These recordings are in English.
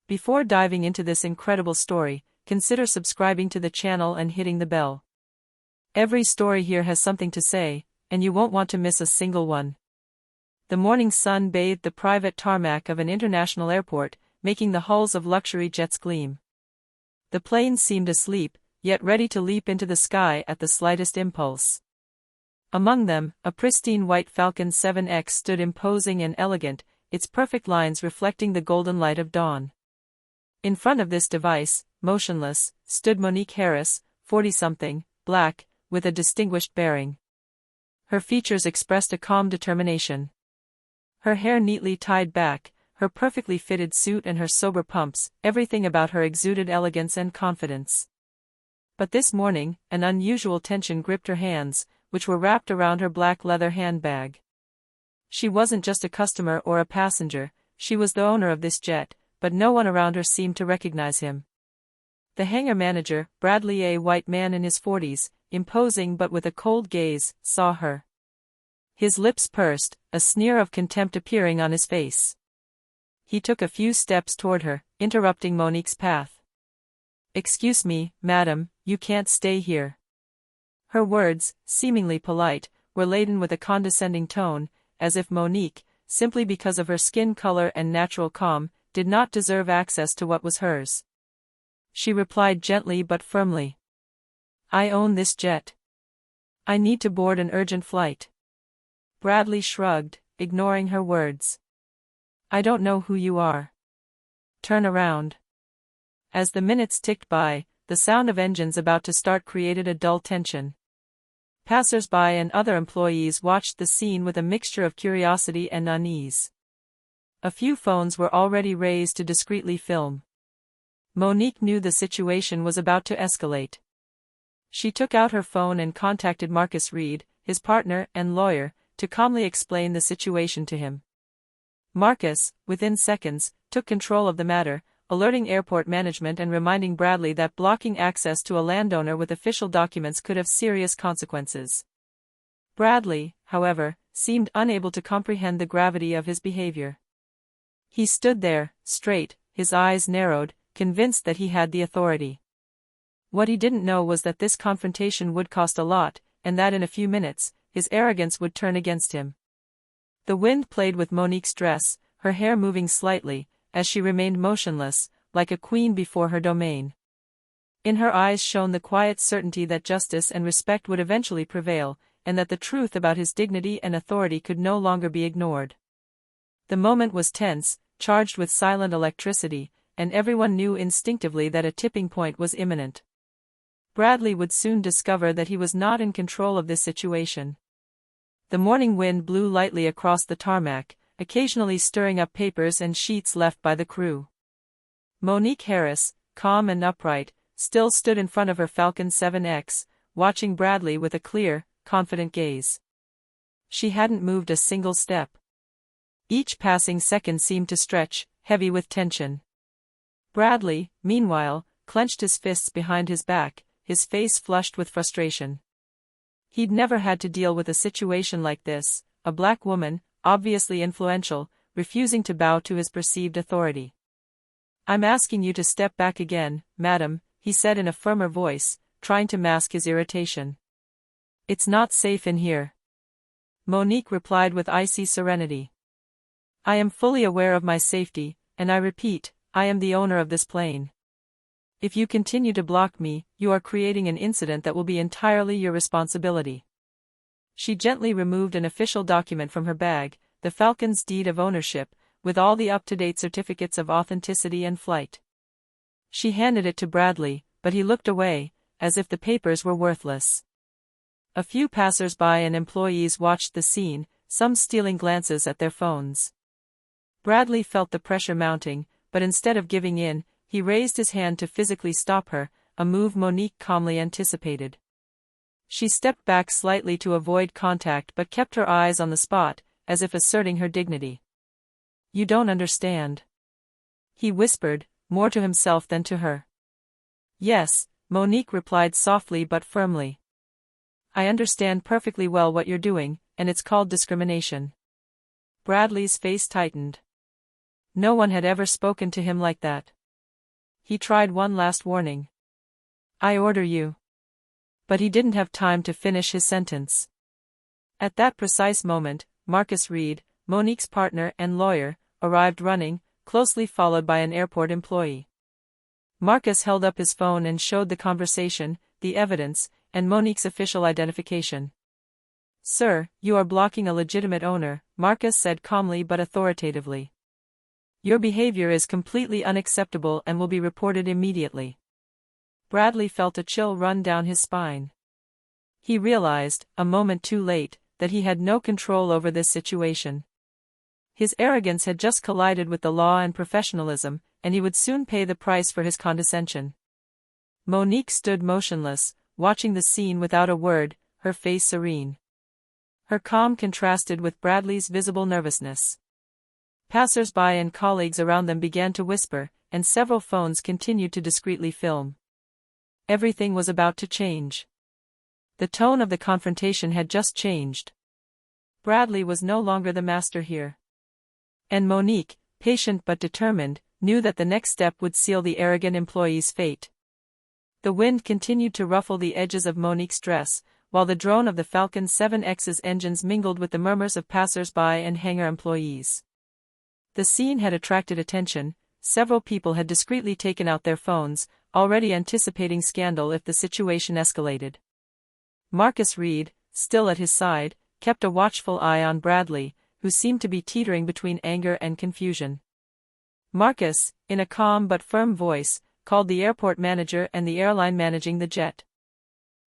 Before diving into this incredible story, consider subscribing to the channel and hitting the bell. Every story here has something to say, and you won't want to miss a single one. The morning sun bathed the private tarmac of an international airport, making the hulls of luxury jets gleam. The planes seemed asleep, yet ready to leap into the sky at the slightest impulse. Among them, a pristine white Falcon 7X stood imposing and elegant, its perfect lines reflecting the golden light of dawn. In front of this device, motionless, stood Monique Harris, 40-something, black, with a distinguished bearing. Her features expressed a calm determination. Her hair neatly tied back, her perfectly fitted suit and her sober pumps, everything about her exuded elegance and confidence. But this morning, an unusual tension gripped her hands, which were wrapped around her black leather handbag. She wasn't just a customer or a passenger, she was the owner of this jet, but no one around her seemed to recognize him. The hangar manager, Bradley, a white man in his 40s, imposing but with a cold gaze, saw her. His lips pursed, a sneer of contempt appearing on his face. He took a few steps toward her, interrupting Monique's path. "Excuse me, madam, you can't stay here." Her words, seemingly polite, were laden with a condescending tone, as if Monique, simply because of her skin color and natural calm, did not deserve access to what was hers. She replied gently but firmly. "I own this jet. I need to board an urgent flight." Bradley shrugged, ignoring her words. "I don't know who you are. Turn around." As the minutes ticked by, the sound of engines about to start created a dull tension. Passers-by and other employees watched the scene with a mixture of curiosity and unease. A few phones were already raised to discreetly film. Monique knew the situation was about to escalate. She took out her phone and contacted Marcus Reed, his partner and lawyer, to calmly explain the situation to him. Marcus, within seconds, took control of the matter, alerting airport management and reminding Bradley that blocking access to a landowner with official documents could have serious consequences. Bradley, however, seemed unable to comprehend the gravity of his behavior. He stood there, straight, his eyes narrowed, convinced that he had the authority. What he didn't know was that this confrontation would cost a lot, and that in a few minutes, his arrogance would turn against him. The wind played with Monique's dress, her hair moving slightly, as she remained motionless, like a queen before her domain. In her eyes shone the quiet certainty that justice and respect would eventually prevail, and that the truth about his dignity and authority could no longer be ignored. The moment was tense, charged with silent electricity, and everyone knew instinctively that a tipping point was imminent. Bradley would soon discover that he was not in control of this situation. The morning wind blew lightly across the tarmac, occasionally stirring up papers and sheets left by the crew. Monique Harris, calm and upright, still stood in front of her Falcon 7X, watching Bradley with a clear, confident gaze. She hadn't moved a single step. Each passing second seemed to stretch, heavy with tension. Bradley, meanwhile, clenched his fists behind his back, his face flushed with frustration. He'd never had to deal with a situation like this, a black woman, obviously influential, refusing to bow to his perceived authority. "I'm asking you to step back again, madam," he said in a firmer voice, trying to mask his irritation. "It's not safe in here." Monique replied with icy serenity. "I am fully aware of my safety, and I repeat, I am the owner of this plane. If you continue to block me, you are creating an incident that will be entirely your responsibility." She gently removed an official document from her bag, the Falcon's deed of ownership, with all the up-to-date certificates of authenticity and flight. She handed it to Bradley, but he looked away, as if the papers were worthless. A few passers-by and employees watched the scene, some stealing glances at their phones. Bradley felt the pressure mounting, but instead of giving in, he raised his hand to physically stop her, a move Monique calmly anticipated. She stepped back slightly to avoid contact but kept her eyes on the spot, as if asserting her dignity. "You don't understand," he whispered, more to himself than to her. "Yes," Monique replied softly but firmly. "I understand perfectly well what you're doing, and it's called discrimination." Bradley's face tightened. No one had ever spoken to him like that. He tried one last warning. "I order you." But he didn't have time to finish his sentence. At that precise moment, Marcus Reed, Monique's partner and lawyer, arrived running, closely followed by an airport employee. Marcus held up his phone and showed the conversation, the evidence, and Monique's official identification. "Sir, you are blocking a legitimate owner," Marcus said calmly but authoritatively. "Your behavior is completely unacceptable and will be reported immediately." Bradley felt a chill run down his spine. He realized, a moment too late, that he had no control over this situation. His arrogance had just collided with the law and professionalism, and he would soon pay the price for his condescension. Monique stood motionless, watching the scene without a word, her face serene. Her calm contrasted with Bradley's visible nervousness. Passers-by and colleagues around them began to whisper, and several phones continued to discreetly film. Everything was about to change. The tone of the confrontation had just changed. Bradley was no longer the master here. And Monique, patient but determined, knew that the next step would seal the arrogant employee's fate. The wind continued to ruffle the edges of Monique's dress, while the drone of the Falcon 7X's engines mingled with the murmurs of passers-by and hangar employees. The scene had attracted attention. Several people had discreetly taken out their phones, already anticipating scandal if the situation escalated. Marcus Reed, still at his side, kept a watchful eye on Bradley, who seemed to be teetering between anger and confusion. Marcus, in a calm but firm voice, called the airport manager and the airline managing the jet.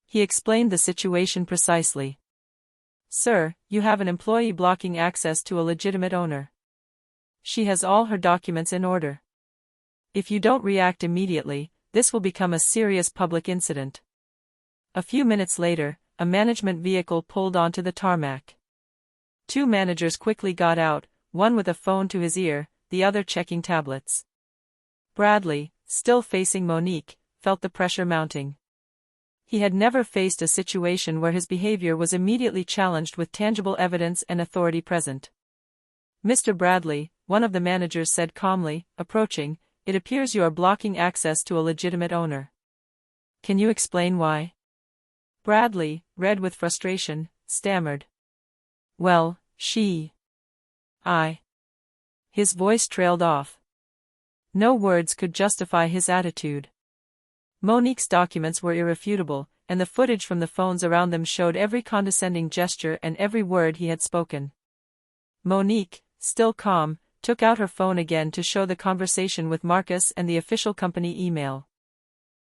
He explained the situation precisely. "Sir, you have an employee blocking access to a legitimate owner. She has all her documents in order. If you don't react immediately, this will become a serious public incident." A few minutes later, a management vehicle pulled onto the tarmac. Two managers quickly got out, one with a phone to his ear, the other checking tablets. Bradley, still facing Monique, felt the pressure mounting. He had never faced a situation where his behavior was immediately challenged with tangible evidence and authority present. "Mr. Bradley," one of the managers said calmly, approaching, "it appears you are blocking access to a legitimate owner. Can you explain why?" Bradley, red with frustration, stammered. "Well, I." His voice trailed off. No words could justify his attitude. Monique's documents were irrefutable, and the footage from the phones around them showed every condescending gesture and every word he had spoken. Monique, still calm, took out her phone again to show the conversation with Marcus and the official company email.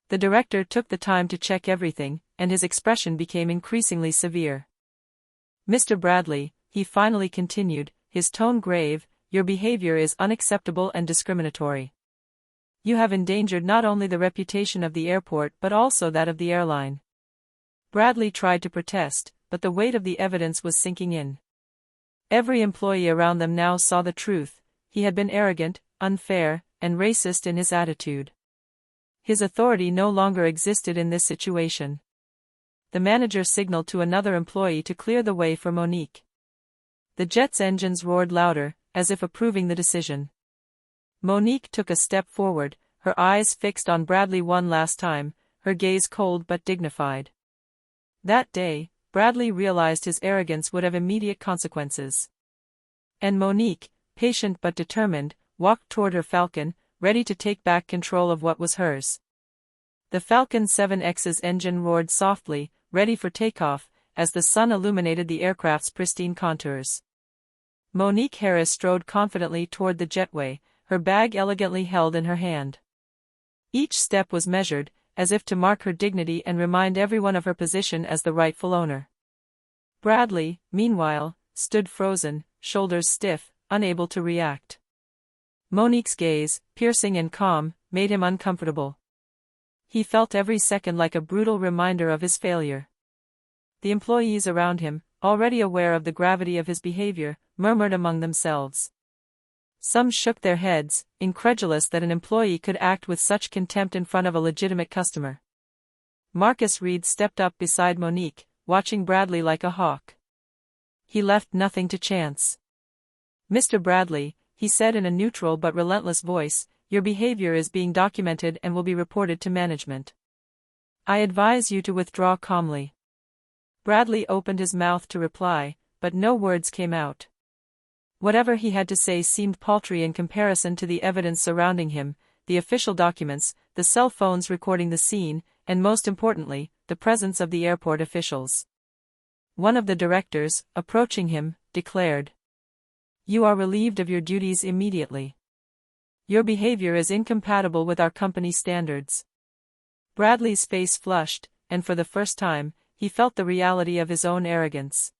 The director took the time to check everything, and his expression became increasingly severe. "Mr. Bradley," he finally continued, his tone grave, "your behavior is unacceptable and discriminatory. You have endangered not only the reputation of the airport but also that of the airline." Bradley tried to protest, but the weight of the evidence was sinking in. Every employee around them now saw the truth. He had been arrogant, unfair, and racist in his attitude. His authority no longer existed in this situation. The manager signaled to another employee to clear the way for Monique. The jet's engines roared louder, as if approving the decision. Monique took a step forward, her eyes fixed on Bradley one last time, her gaze cold but dignified. That day, Bradley realized his arrogance would have immediate consequences. And Monique, patient but determined, walked toward her Falcon, ready to take back control of what was hers. The Falcon 7X's engine roared softly, ready for takeoff, as the sun illuminated the aircraft's pristine contours. Monique Harris strode confidently toward the jetway, her bag elegantly held in her hand. Each step was measured, as if to mark her dignity and remind everyone of her position as the rightful owner. Bradley, meanwhile, stood frozen, shoulders stiff, unable to react. Monique's gaze, piercing and calm, made him uncomfortable. He felt every second like a brutal reminder of his failure. The employees around him, already aware of the gravity of his behavior, murmured among themselves. Some shook their heads, incredulous that an employee could act with such contempt in front of a legitimate customer. Marcus Reed stepped up beside Monique, watching Bradley like a hawk. He left nothing to chance. "Mr. Bradley," he said in a neutral but relentless voice, "Your behavior is being documented and will be reported to management. I advise you to withdraw calmly." Bradley opened his mouth to reply, but no words came out. Whatever he had to say seemed paltry in comparison to the evidence surrounding him, the official documents, the cell phones recording the scene, and most importantly, the presence of the airport officials. One of the directors, approaching him, declared, "You are relieved of your duties immediately. Your behavior is incompatible with our company standards." Bradley's face flushed, and for the first time, he felt the reality of his own arrogance.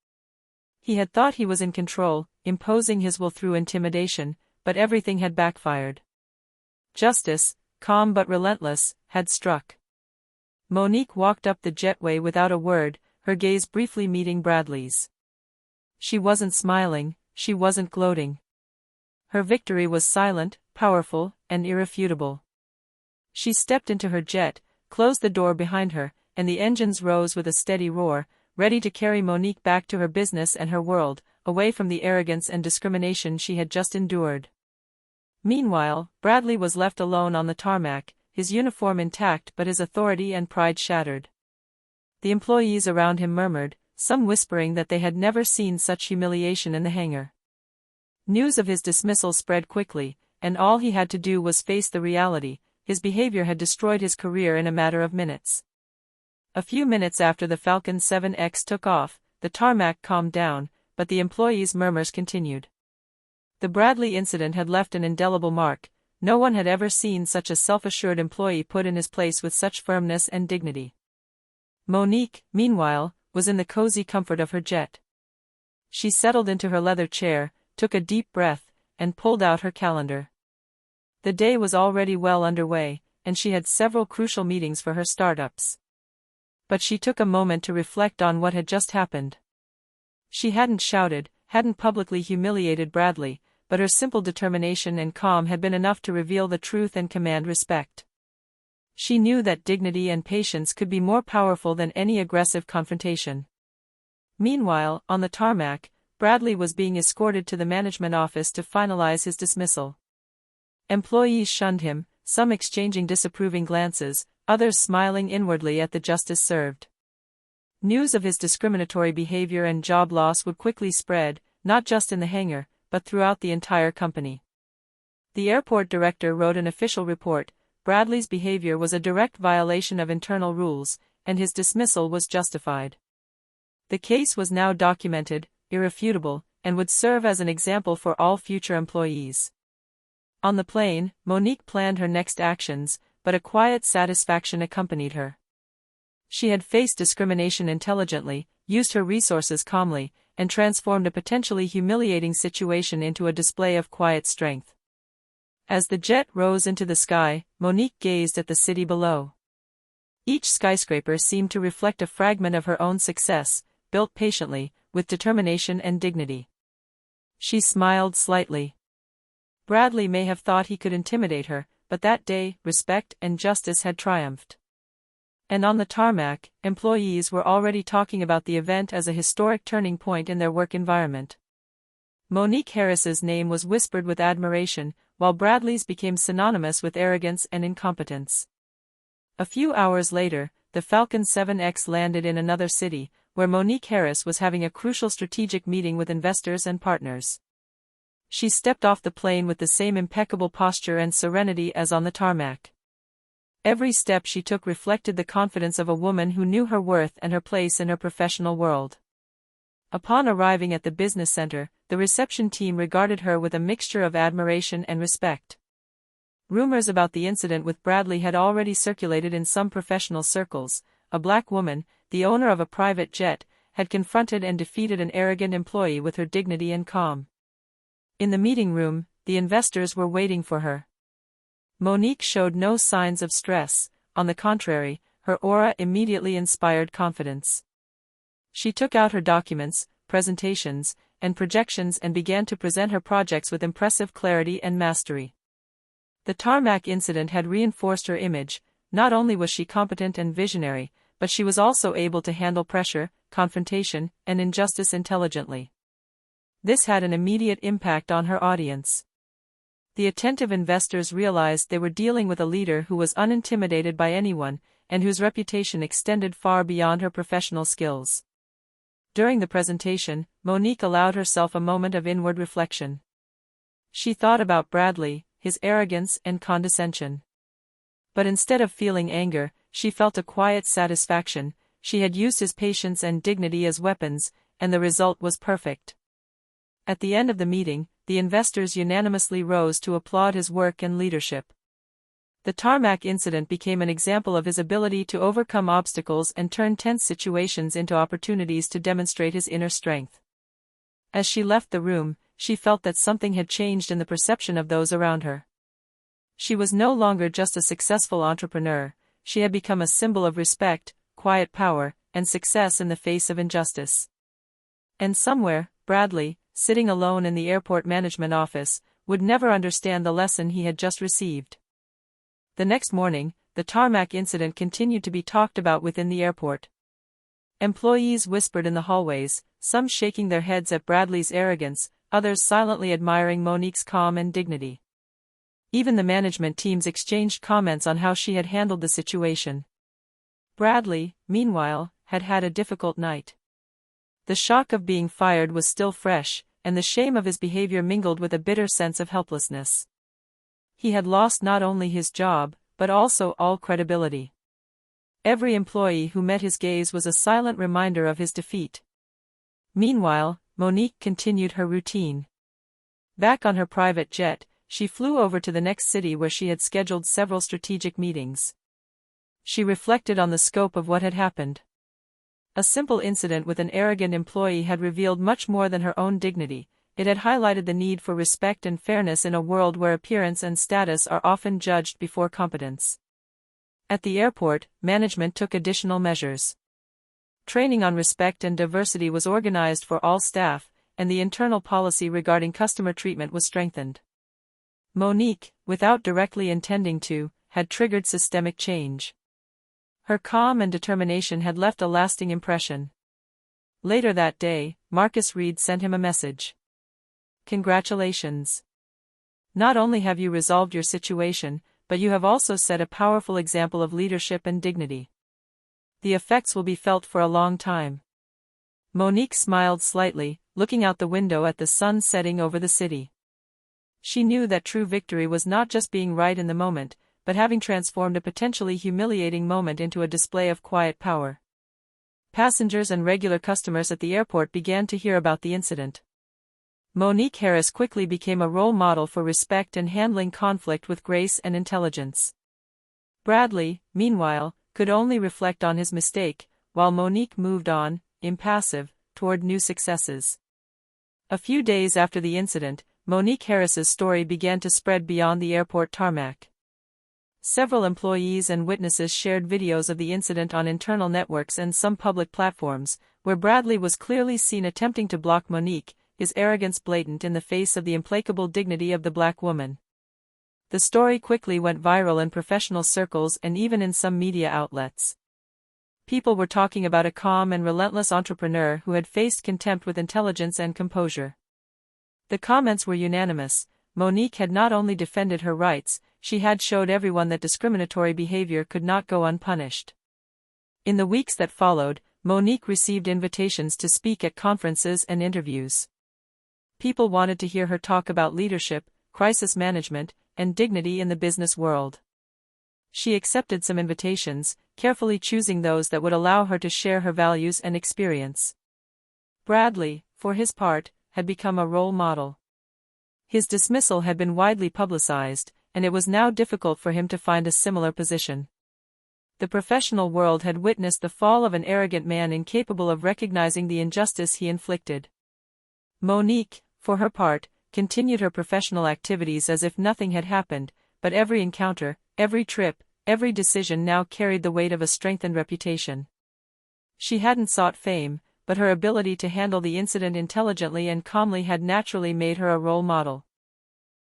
He had thought he was in control, imposing his will through intimidation, but everything had backfired. Justice, calm but relentless, had struck. Monique walked up the jetway without a word, her gaze briefly meeting Bradley's. She wasn't smiling, she wasn't gloating. Her victory was silent, powerful, and irrefutable. She stepped into her jet, closed the door behind her, and the engines rose with a steady roar, ready to carry Monique back to her business and her world, away from the arrogance and discrimination she had just endured. Meanwhile, Bradley was left alone on the tarmac, his uniform intact but his authority and pride shattered. The employees around him murmured, some whispering that they had never seen such humiliation in the hangar. News of his dismissal spread quickly, and all he had to do was face the reality: his behavior had destroyed his career in a matter of minutes. A few minutes after the Falcon 7X took off, the tarmac calmed down, but the employees' murmurs continued. The Bradley incident had left an indelible mark. No one had ever seen such a self-assured employee put in his place with such firmness and dignity. Monique, meanwhile, was in the cozy comfort of her jet. She settled into her leather chair, took a deep breath, and pulled out her calendar. The day was already well underway, and she had several crucial meetings for her startups. But she took a moment to reflect on what had just happened. She hadn't shouted, hadn't publicly humiliated Bradley, but her simple determination and calm had been enough to reveal the truth and command respect. She knew that dignity and patience could be more powerful than any aggressive confrontation. Meanwhile, on the tarmac, Bradley was being escorted to the management office to finalize his dismissal. Employees shunned him, some exchanging disapproving glances, others smiling inwardly at the justice served. News of his discriminatory behavior and job loss would quickly spread, not just in the hangar, but throughout the entire company. The airport director wrote an official report: Bradley's behavior was a direct violation of internal rules, and his dismissal was justified. The case was now documented, irrefutable, and would serve as an example for all future employees. On the plane, Monique planned her next actions, but a quiet satisfaction accompanied her. She had faced discrimination intelligently, used her resources calmly, and transformed a potentially humiliating situation into a display of quiet strength. As the jet rose into the sky, Monique gazed at the city below. Each skyscraper seemed to reflect a fragment of her own success, built patiently, with determination and dignity. She smiled slightly. Bradley may have thought he could intimidate her, but that day, respect and justice had triumphed. And on the tarmac, employees were already talking about the event as a historic turning point in their work environment. Monique Harris's name was whispered with admiration, while Bradley's became synonymous with arrogance and incompetence. A few hours later, the Falcon 7X landed in another city, where Monique Harris was having a crucial strategic meeting with investors and partners. She stepped off the plane with the same impeccable posture and serenity as on the tarmac. Every step she took reflected the confidence of a woman who knew her worth and her place in her professional world. Upon arriving at the business center, the reception team regarded her with a mixture of admiration and respect. Rumors about the incident with Bradley had already circulated in some professional circles. A black woman, the owner of a private jet, had confronted and defeated an arrogant employee with her dignity and calm. In the meeting room, the investors were waiting for her. Monique showed no signs of stress; on the contrary, her aura immediately inspired confidence. She took out her documents, presentations, and projections and began to present her projects with impressive clarity and mastery. The tarmac incident had reinforced her image. Not only was she competent and visionary, but she was also able to handle pressure, confrontation, and injustice intelligently. This had an immediate impact on her audience. The attentive investors realized they were dealing with a leader who was unintimidated by anyone, and whose reputation extended far beyond her professional skills. During the presentation, Monique allowed herself a moment of inward reflection. She thought about Bradley, his arrogance and condescension. But instead of feeling anger, she felt a quiet satisfaction. She had used his patience and dignity as weapons, and the result was perfect. At the end of the meeting, the investors unanimously rose to applaud his work and leadership. The tarmac incident became an example of his ability to overcome obstacles and turn tense situations into opportunities to demonstrate his inner strength. As she left the room, she felt that something had changed in the perception of those around her. She was no longer just a successful entrepreneur, she had become a symbol of respect, quiet power, and success in the face of injustice. And somewhere, Bradley, sitting alone in the airport management office, would never understand the lesson he had just received. The next morning, the tarmac incident continued to be talked about within the airport. Employees whispered in the hallways, some shaking their heads at Bradley's arrogance, others silently admiring Monique's calm and dignity. Even the management teams exchanged comments on how she had handled the situation. Bradley, meanwhile, had had a difficult night. The shock of being fired was still fresh, and the shame of his behavior mingled with a bitter sense of helplessness. He had lost not only his job, but also all credibility. Every employee who met his gaze was a silent reminder of his defeat. Meanwhile, Monique continued her routine. Back on her private jet, she flew over to the next city where she had scheduled several strategic meetings. She reflected on the scope of what had happened. A simple incident with an arrogant employee had revealed much more than her own dignity. It had highlighted the need for respect and fairness in a world where appearance and status are often judged before competence. At the airport, management took additional measures. Training on respect and diversity was organized for all staff, and the internal policy regarding customer treatment was strengthened. Monique, without directly intending to, had triggered systemic change. Her calm and determination had left a lasting impression. Later that day, Marcus Reed sent him a message. Congratulations. Not only have you resolved your situation, but you have also set a powerful example of leadership and dignity. The effects will be felt for a long time. Monique smiled slightly, looking out the window at the sun setting over the city. She knew that true victory was not just being right in the moment, but having transformed a potentially humiliating moment into a display of quiet power. Passengers and regular customers at the airport began to hear about the incident. Monique Harris quickly became a role model for respect and handling conflict with grace and intelligence. Bradley, meanwhile, could only reflect on his mistake, while Monique moved on, impassive, toward new successes. A few days after the incident, Monique Harris's story began to spread beyond the airport tarmac. Several employees and witnesses shared videos of the incident on internal networks and some public platforms, where Bradley was clearly seen attempting to block Monique, his arrogance blatant in the face of the implacable dignity of the black woman. The story quickly went viral in professional circles and even in some media outlets. People were talking about a calm and relentless entrepreneur who had faced contempt with intelligence and composure. The comments were unanimous. Monique had not only defended her rights, she had showed everyone that discriminatory behavior could not go unpunished. In the weeks that followed, Monique received invitations to speak at conferences and interviews. People wanted to hear her talk about leadership, crisis management, and dignity in the business world. She accepted some invitations, carefully choosing those that would allow her to share her values and experience. Bradley, for his part, had become a role model. His dismissal had been widely publicized, and it was now difficult for him to find a similar position. The professional world had witnessed the fall of an arrogant man incapable of recognizing the injustice he inflicted. Monique, for her part, continued her professional activities as if nothing had happened, but every encounter, every trip, every decision now carried the weight of a strengthened reputation. She hadn't sought fame, but her ability to handle the incident intelligently and calmly had naturally made her a role model.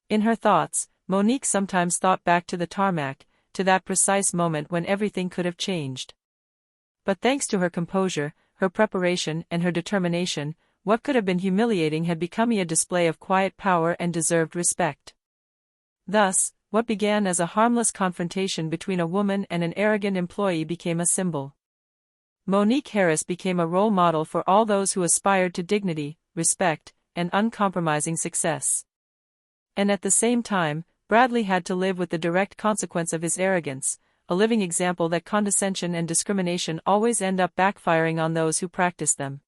In her thoughts, Monique sometimes thought back to the tarmac, to that precise moment when everything could have changed. But thanks to her composure, her preparation and her determination, what could have been humiliating had become a display of quiet power and deserved respect. Thus, what began as a harmless confrontation between a woman and an arrogant employee became a symbol. Monique Harris became a role model for all those who aspired to dignity, respect, and uncompromising success. And at the same time, Bradley had to live with the direct consequence of his arrogance, a living example that condescension and discrimination always end up backfiring on those who practice them.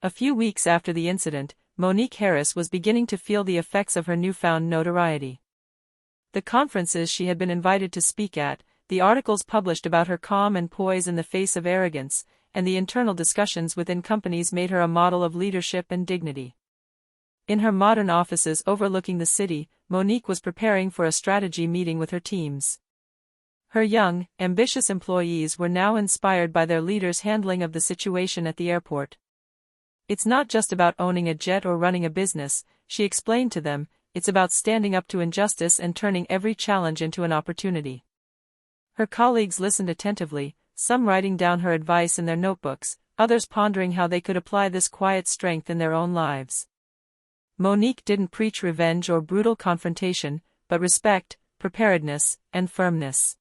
A few weeks after the incident, Monique Harris was beginning to feel the effects of her newfound notoriety. The conferences she had been invited to speak at, the articles published about her calm and poise in the face of arrogance, and the internal discussions within companies made her a model of leadership and dignity. In her modern offices overlooking the city, Monique was preparing for a strategy meeting with her teams. Her young, ambitious employees were now inspired by their leaders' handling of the situation at the airport. "It's not just about owning a jet or running a business," she explained to them, "it's about standing up to injustice and turning every challenge into an opportunity." Her colleagues listened attentively, some writing down her advice in their notebooks, others pondering how they could apply this quiet strength in their own lives. Monique didn't preach revenge or brutal confrontation, but respect, preparedness, and firmness.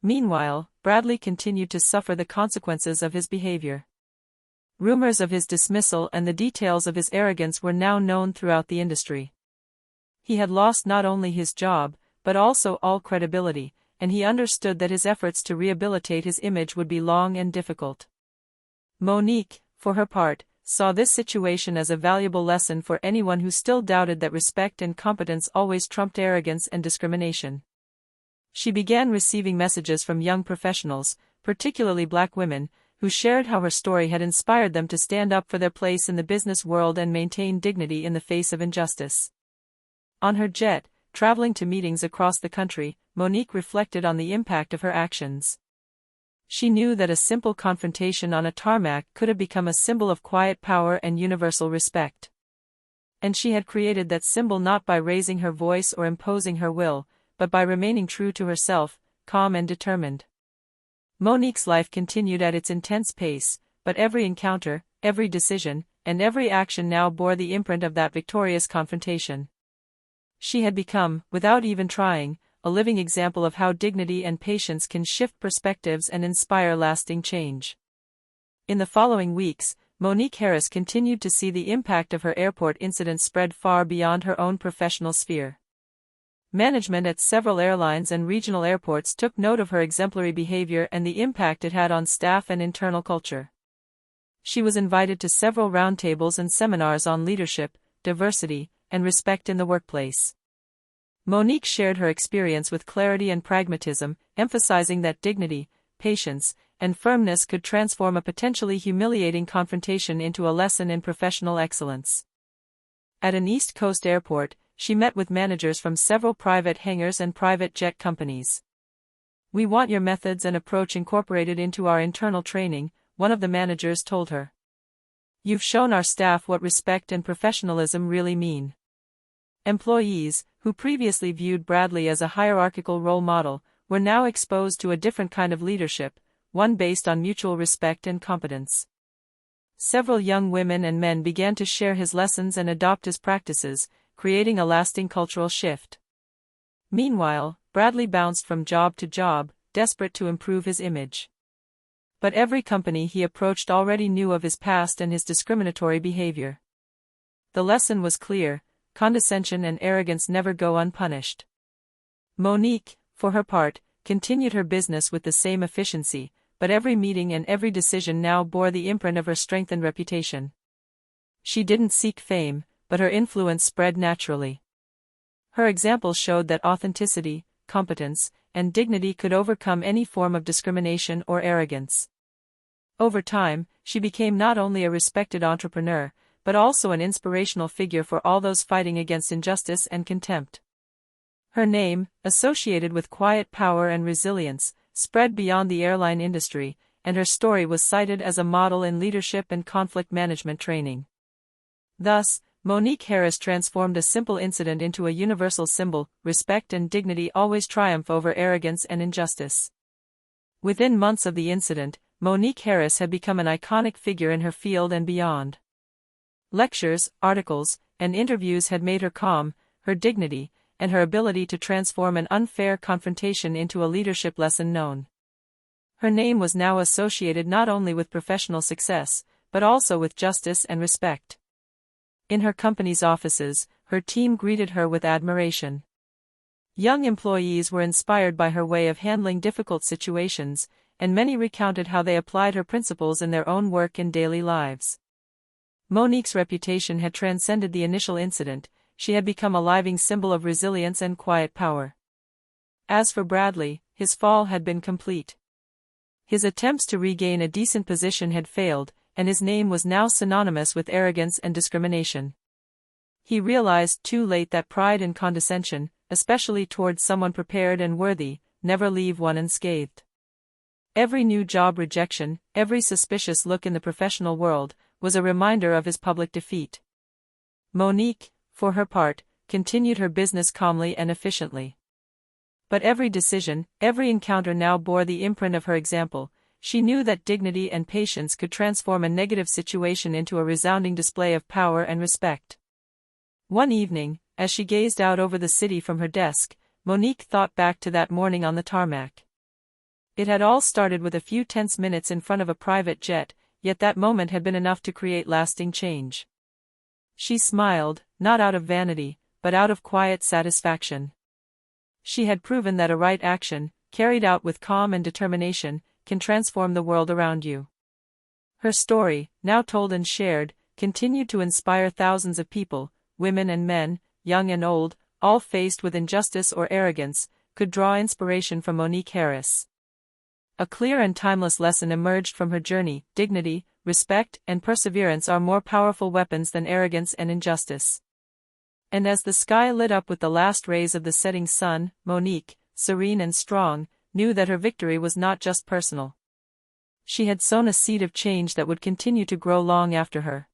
Meanwhile, Bradley continued to suffer the consequences of his behavior. Rumors of his dismissal and the details of his arrogance were now known throughout the industry. He had lost not only his job, but also all credibility, and he understood that his efforts to rehabilitate his image would be long and difficult. Monique, for her part, saw this situation as a valuable lesson for anyone who still doubted that respect and competence always trumped arrogance and discrimination. She began receiving messages from young professionals, particularly Black women, who shared how her story had inspired them to stand up for their place in the business world and maintain dignity in the face of injustice. On her jet, traveling to meetings across the country, Monique reflected on the impact of her actions. She knew that a simple confrontation on a tarmac could have become a symbol of quiet power and universal respect. And she had created that symbol not by raising her voice or imposing her will, but by remaining true to herself, calm and determined. Monique's life continued at its intense pace, but every encounter, every decision, and every action now bore the imprint of that victorious confrontation. She had become, without even trying, a living example of how dignity and patience can shift perspectives and inspire lasting change. In the following weeks, Monique Harris continued to see the impact of her airport incident spread far beyond her own professional sphere. Management at several airlines and regional airports took note of her exemplary behavior and the impact it had on staff and internal culture. She was invited to several roundtables and seminars on leadership, diversity, and respect in the workplace. Monique shared her experience with clarity and pragmatism, emphasizing that dignity, patience, and firmness could transform a potentially humiliating confrontation into a lesson in professional excellence. At an East Coast airport, she met with managers from several private hangars and private jet companies. "We want your methods and approach incorporated into our internal training," one of the managers told her. "You've shown our staff what respect and professionalism really mean." Employees, who previously viewed Bradley as a hierarchical role model, were now exposed to a different kind of leadership, one based on mutual respect and competence. Several young women and men began to share his lessons and adopt his practices, creating a lasting cultural shift. Meanwhile, Bradley bounced from job to job, desperate to improve his image. But every company he approached already knew of his past and his discriminatory behavior. The lesson was clear: condescension and arrogance never go unpunished. Monique, for her part, continued her business with the same efficiency, but every meeting and every decision now bore the imprint of her strengthened reputation. She didn't seek fame, but her influence spread naturally. Her example showed that authenticity, competence, and dignity could overcome any form of discrimination or arrogance. Over time, she became not only a respected entrepreneur, but also an inspirational figure for all those fighting against injustice and contempt. Her name, associated with quiet power and resilience, spread beyond the airline industry, and her story was cited as a model in leadership and conflict management training. Thus, Monique Harris transformed a simple incident into a universal symbol: respect and dignity always triumph over arrogance and injustice. Within months of the incident, Monique Harris had become an iconic figure in her field and beyond. Lectures, articles, and interviews had made her calm, her dignity, and her ability to transform an unfair confrontation into a leadership lesson known. Her name was now associated not only with professional success, but also with justice and respect. In her company's offices, her team greeted her with admiration. Young employees were inspired by her way of handling difficult situations, and many recounted how they applied her principles in their own work and daily lives. Monique's reputation had transcended the initial incident. She had become a living symbol of resilience and quiet power. As for Bradley, his fall had been complete. His attempts to regain a decent position had failed, and his name was now synonymous with arrogance and discrimination. He realized too late that pride and condescension, especially towards someone prepared and worthy, never leave one unscathed. Every new job rejection, every suspicious look in the professional world, was a reminder of his public defeat. Monique, for her part, continued her business calmly and efficiently. But every decision, every encounter now bore the imprint of her example. She knew that dignity and patience could transform a negative situation into a resounding display of power and respect. One evening, as she gazed out over the city from her desk, Monique thought back to that morning on the tarmac. It had all started with a few tense minutes in front of a private jet, yet that moment had been enough to create lasting change. She smiled, not out of vanity, but out of quiet satisfaction. She had proven that a right action, carried out with calm and determination, can transform the world around you. Her story, now told and shared, continued to inspire thousands of people, women and men, young and old, all faced with injustice or arrogance, could draw inspiration from Monique Harris. A clear and timeless lesson emerged from her journey: dignity, respect, and perseverance are more powerful weapons than arrogance and injustice. And as the sky lit up with the last rays of the setting sun, Monique, serene and strong, knew that her victory was not just personal. She had sown a seed of change that would continue to grow long after her.